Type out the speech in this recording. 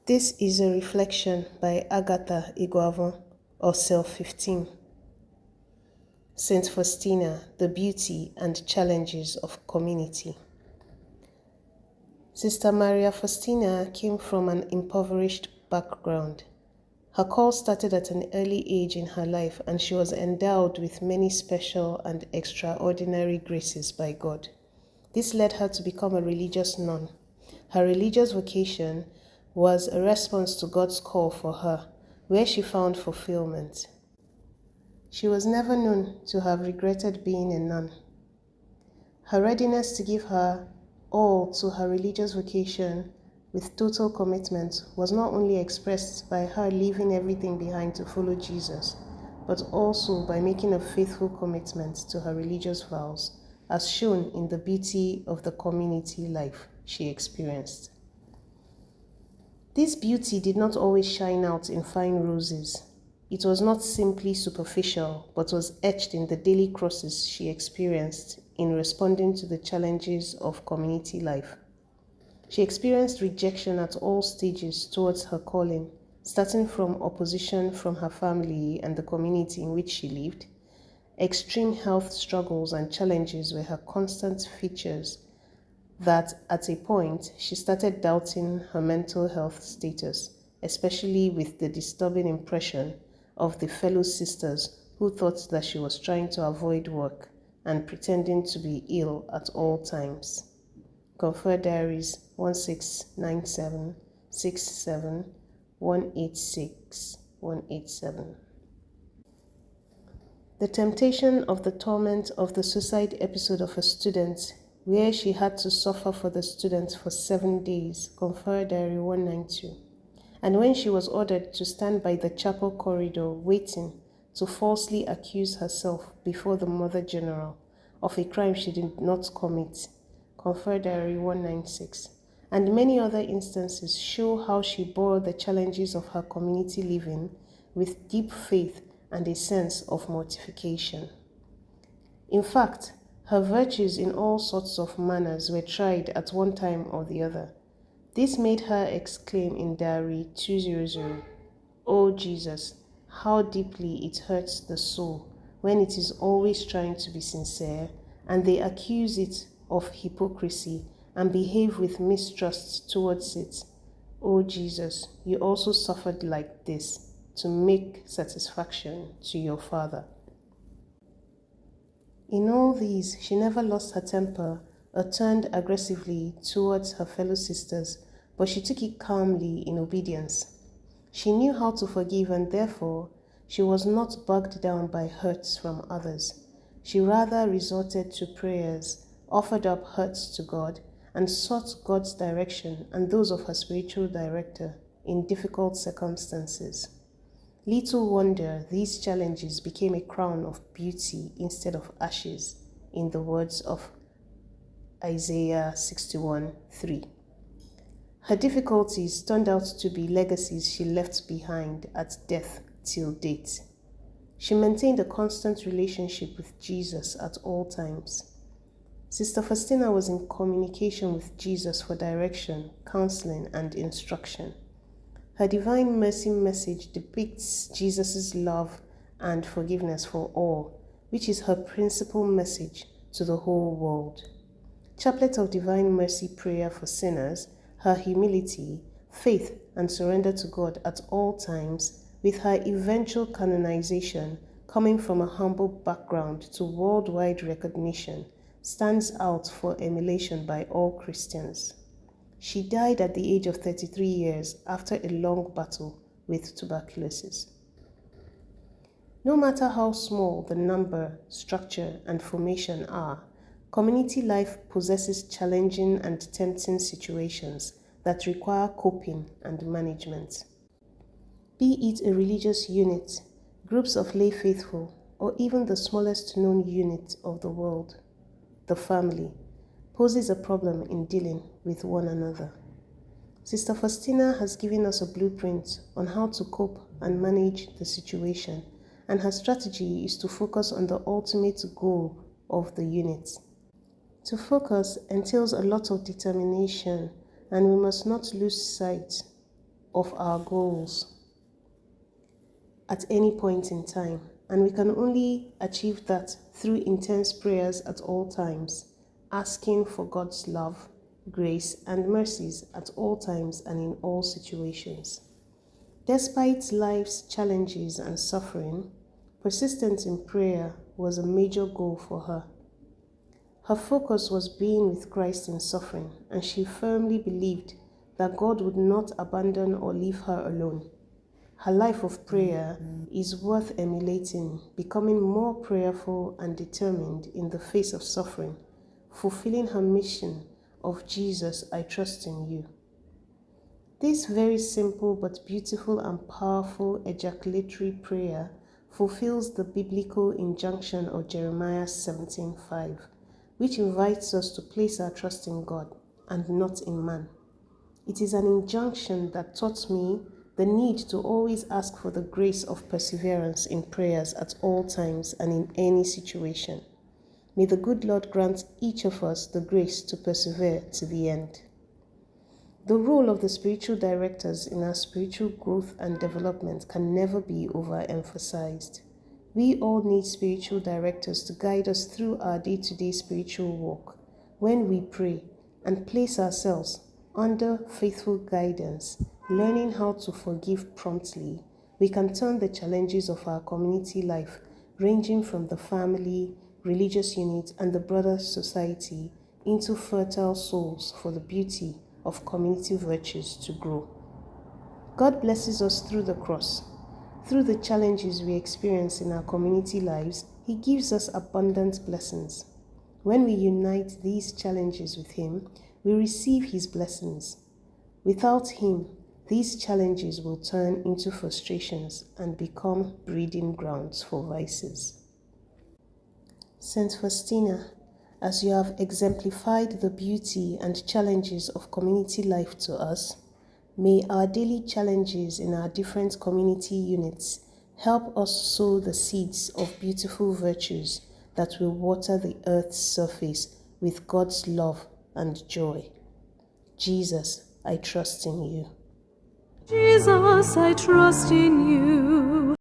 This is a reflection by Agatha Iguavon, or Cell 15. Saint Faustina, the Beauty and Challenges of Community. Sister Maria Faustina came from an impoverished background. Her call started at an early age in her life, and she was endowed with many special and extraordinary graces by God. This led her to become a religious nun. Her religious vocation was a response to God's call for her, where she found fulfillment. She was never known to have regretted being a nun. Her readiness to give her all to her religious vocation with total commitment was not only expressed by her leaving everything behind to follow Jesus, but also by making a faithful commitment to her religious vows, as shown in the beauty of the community life she experienced. This beauty did not always shine out in fine roses. It was not simply superficial, but was etched in the daily crosses she experienced in responding to the challenges of community life. She experienced rejection at all stages towards her calling, starting from opposition from her family and the community in which she lived. Extreme health struggles and challenges were her constant features that at a point she started doubting her mental health status, especially with the disturbing impression of the fellow sisters who thought that she was trying to avoid work and pretending to be ill at all times. Confer Diaries 1697 67 186 187. The temptation of the torment of the suicide episode of a student, where she had to suffer for the student for 7 days, Confer Diary 192. And when she was ordered to stand by the chapel corridor waiting to falsely accuse herself before the Mother General of a crime she did not commit, Confer Diary 196, and many other instances show how she bore the challenges of her community living with deep faith and a sense of mortification. In fact, her virtues in all sorts of manners were tried at one time or the other. This made her exclaim in Diary 200, "Oh Jesus, how deeply it hurts the soul when it is always trying to be sincere, and they accuse it of hypocrisy and behave with mistrust towards it. Oh Jesus, you also suffered like this to make satisfaction to your Father." In all these, she never lost her temper or turned aggressively towards her fellow sisters, but she took it calmly in obedience. She knew how to forgive, and therefore she was not bogged down by hurts from others. She rather resorted to prayers, offered up hurts to God, and sought God's direction and those of her spiritual director in difficult circumstances. Little wonder these challenges became a crown of beauty instead of ashes, in the words of Isaiah 61:3. Her difficulties turned out to be legacies she left behind at death till date. She maintained a constant relationship with Jesus at all times. Sister Faustina was in communication with Jesus for direction, counseling, and instruction. Her Divine Mercy message depicts Jesus' love and forgiveness for all, which is her principal message to the whole world. Chaplet of Divine Mercy prayer for sinners, her humility, faith, and surrender to God at all times, with her eventual canonization coming from a humble background to worldwide recognition, stands out for emulation by all Christians. She died at the age of 33 years after a long battle with tuberculosis. No matter how small the number, structure, and formation are, community life possesses challenging and tempting situations that require coping and management. Be it a religious unit, groups of lay faithful, or even the smallest known unit of the world, the family, poses a problem in dealing with one another. Sister Faustina has given us a blueprint on how to cope and manage the situation, and her strategy is to focus on the ultimate goal of the unit. To focus entails a lot of determination, and we must not lose sight of our goals at any point in time, and we can only achieve that through intense prayers at all times, asking for God's love, grace, and mercies at all times and in all situations. Despite life's challenges and suffering, persistence in prayer was a major goal for her. Her focus was being with Christ in suffering, and she firmly believed that God would not abandon or leave her alone. Her life of prayer is worth emulating, becoming more prayerful and determined in the face of suffering, fulfilling her mission of Jesus, I trust in you. This very simple but beautiful and powerful ejaculatory prayer fulfills the biblical injunction of Jeremiah 17:5, which invites us to place our trust in God and not in man. It is an injunction that taught me the need to always ask for the grace of perseverance in prayers at all times and in any situation. May the good Lord grant each of us the grace to persevere to the end. The role of the spiritual directors in our spiritual growth and development can never be overemphasized. We all need spiritual directors to guide us through our day-to-day spiritual walk. When we pray and place ourselves under faithful guidance, learning how to forgive promptly, we can turn the challenges of our community life, ranging from the family, religious unit, and the broader society, into fertile souls for the beauty of community virtues to grow. God blesses us through the cross. Through the challenges we experience in our community lives, He gives us abundant blessings. When we unite these challenges with Him, we receive His blessings. Without Him, these challenges will turn into frustrations and become breeding grounds for vices. Saint Faustina, as you have exemplified the beauty and challenges of community life to us, may our daily challenges in our different community units help us sow the seeds of beautiful virtues that will water the earth's surface with God's love and joy. Jesus, I trust in you. Jesus, I trust in you.